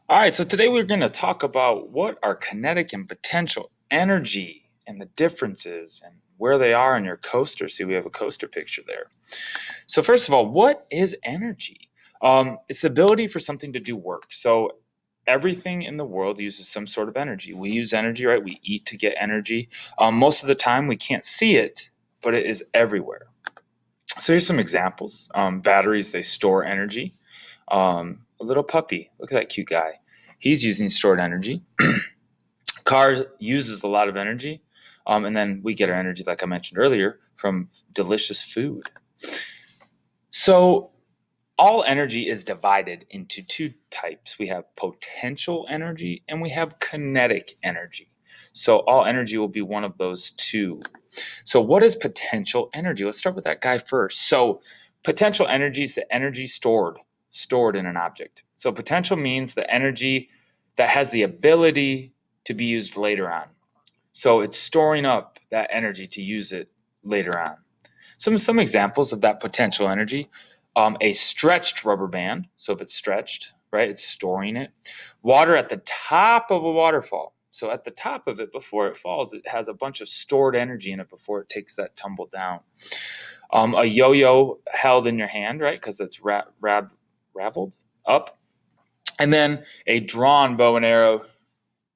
All right, so today we're going to talk about what are kinetic and potential energy and the differences and where they are in your coaster. See, we have a coaster picture there. So first of all, what is energy? It's the ability for something to do work. So everything in the world uses some sort of energy. We use energy, right? We eat to get energy. Most of the time, we can't see it, but it is everywhere. So here's some examples. Batteries, they store energy. A little puppy, look at that cute guy. He's using stored energy. Cars uses a lot of energy. And then we get our energy, like I mentioned earlier, from delicious food. So all energy is divided into two types. We have potential energy and we have kinetic energy. So all energy will be one of those two. So what is potential energy? Let's start with that guy first. So potential energy is the energy stored in an object. So potential means the energy that has the ability to be used later on. So it's storing up that energy to use it later on. Some examples of that potential energy. A stretched rubber band. So if it's stretched, right, it's storing it. Water at the top of a waterfall. So at the top of it, before it falls, it has a bunch of stored energy in it before it takes that tumble down. A yo-yo held in your hand, right, because it's raveled up. And then a drawn bow and arrow,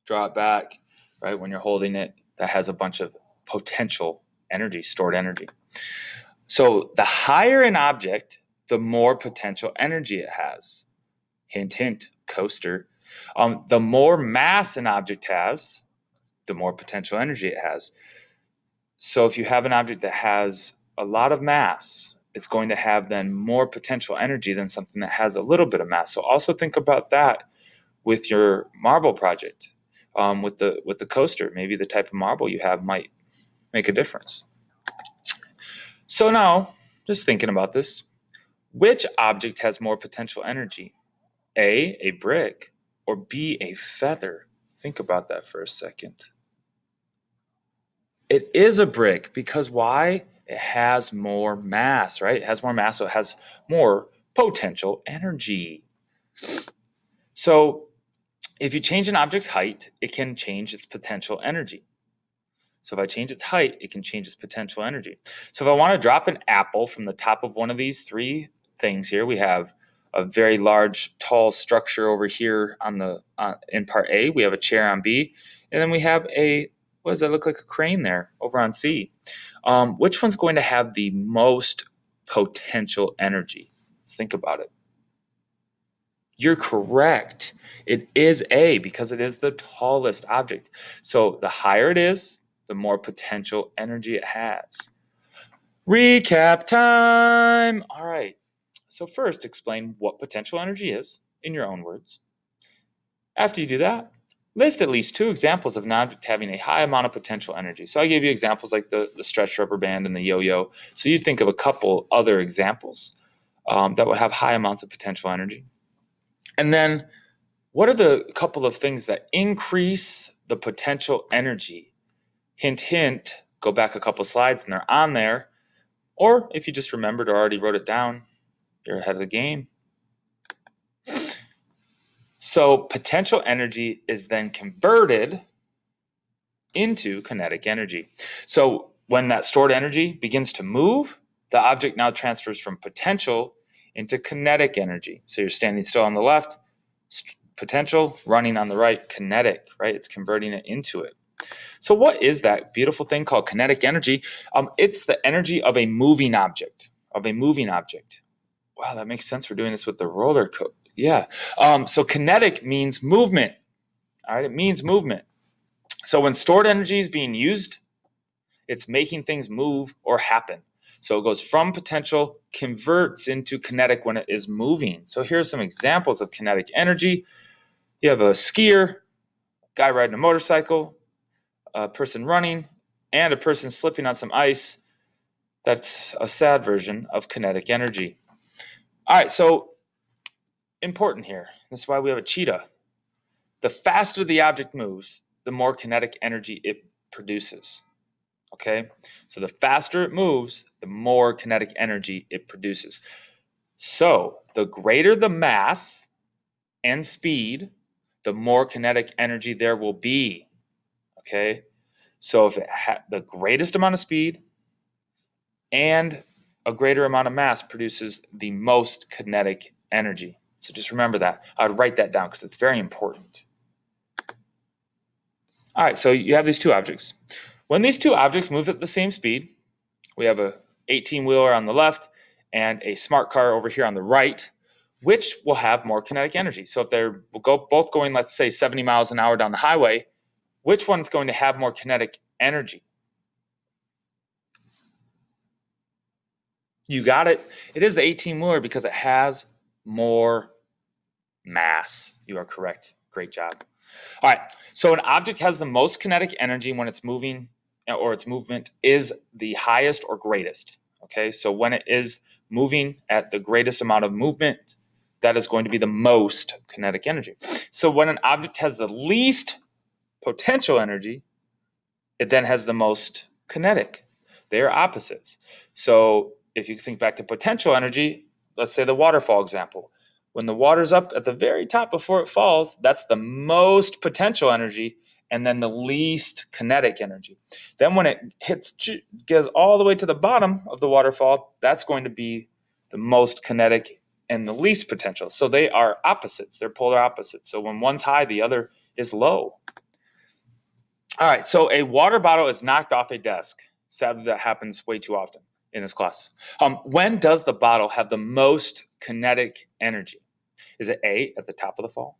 draw it back, right, when you're holding it, that has a bunch of potential energy, stored energy. So the higher an object, the more potential energy it has. Hint, hint, coaster. The more mass an object has, the more potential energy it has. So if you have an object that has a lot of mass, it's going to have then more potential energy than something that has a little bit of mass. So also think about that with your marble project, with the coaster. Maybe the type of marble you have might make a difference. So now, just thinking about this, which object has more potential energy? A brick, or B, a feather? Think about that for a second. It is a brick because why? It has more mass, right? It has more mass, so it has more potential energy. So if you change an object's height, it can change its potential energy. So if I change its height, it can change its potential energy. So if I want to drop an apple from the top of one of these three things here, we have a very large, tall structure over here on the in part A. We have a chair on B, and then we have what does that look like? A crane there over on C. Which one's going to have the most potential energy? Think about it. You're correct. It is A because it is the tallest object. So the higher it is, the more potential energy it has. Recap time. All right. So first, explain what potential energy is in your own words. After you do that, list at least two examples of an object having a high amount of potential energy. So I gave you examples like the stretched rubber band and the yo-yo. So you think of a couple other examples that would have high amounts of potential energy. And then what are the couple of things that increase the potential energy? Hint, hint, go back a couple slides and they're on there. Or if you just remembered or already wrote it down, you're ahead of the game. So potential energy is then converted into kinetic energy. So when that stored energy begins to move, the object now transfers from potential into kinetic energy. So you're standing still on the left, potential, running on the right, kinetic, right? It's converting it into it. So what is that beautiful thing called kinetic energy? It's the energy of a moving object, Wow, that makes sense. We're doing this with the roller coaster. Yeah. So kinetic means movement. All right, it means movement. So when stored energy is being used, it's making things move or happen. So it goes from potential, converts into kinetic when it is moving. So here are some examples of kinetic energy. You have a skier, guy riding a motorcycle, a person running, and a person slipping on some ice. That's a sad version of kinetic energy. All right, so important here. This is why we have a cheetah. The faster the object moves, the more kinetic energy it produces. Okay, so the faster it moves, the more kinetic energy it produces. So the greater the mass and speed, the more kinetic energy there will be. Okay, so if it the greatest amount of speed and a greater amount of mass produces the most kinetic energy. So just remember that. I would write that down because it's very important. All right, so you have these two objects. When these two objects move at the same speed, we have a 18-wheeler on the left and a smart car over here on the right, which will have more kinetic energy. So if they're both going, let's say, 70 miles an hour down the highway, which one's going to have more kinetic energy? You got it. It is the 18-wheeler because it has more mass. You are correct. Great job. All right. So an object has the most kinetic energy when it's moving, or its movement is the highest or greatest. Okay. So when it is moving at the greatest amount of movement, that is going to be the most kinetic energy. So when an object has the least potential energy, it then has the most kinetic. They are opposites. So if you think back to potential energy, let's say the waterfall example. When the water's up at the very top before it falls, that's the most potential energy and then the least kinetic energy. Then when it gets all the way to the bottom of the waterfall, that's going to be the most kinetic and the least potential. So they are opposites. They're polar opposites. So when one's high, the other is low. All right, so a water bottle is knocked off a desk. Sadly, that happens way too often in this class. When does the bottle have the most kinetic energy? Is it A, at the top of the fall?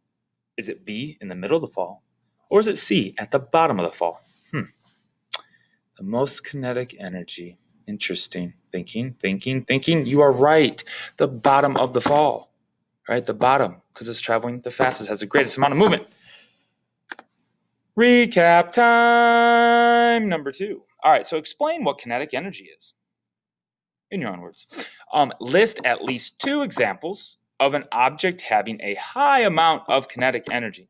Is it B, in the middle of the fall? Or is it C, at the bottom of the fall? The most kinetic energy. Interesting. Thinking. You are right. The bottom of the fall. Right? The bottom, because it's traveling the fastest, has the greatest amount of movement. Recap time number 2. All right, so explain what kinetic energy is in your own words. List at least 2 examples of an object having a high amount of kinetic energy.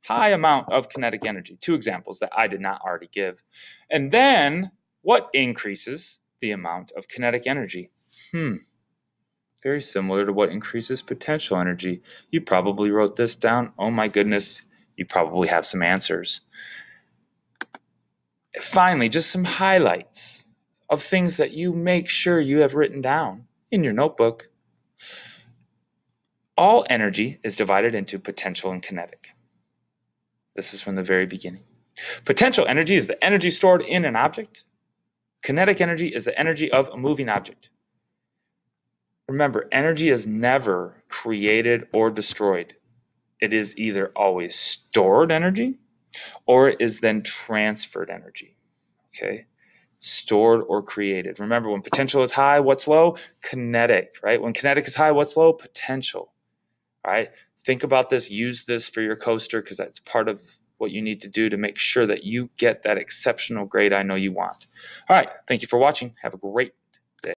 High amount of kinetic energy. 2 examples that I did not already give. And then, what increases the amount of kinetic energy? Very similar to what increases potential energy. You probably wrote this down. Oh my goodness. You probably have some answers. Finally, just some highlights of things that you make sure you have written down in your notebook. All energy is divided into potential and kinetic. This is from the very beginning. Potential energy is the energy stored in an object. Kinetic energy is the energy of a moving object. Remember, energy is never created or destroyed. It is either always stored energy or it is then transferred energy. Okay? Stored or created. Remember, when potential is high, what's low? Kinetic, right? When kinetic is high, what's low? Potential. All right? Think about this. Use this for your coaster because that's part of what you need to do to make sure that you get that exceptional grade I know you want. All right. Thank you for watching. Have a great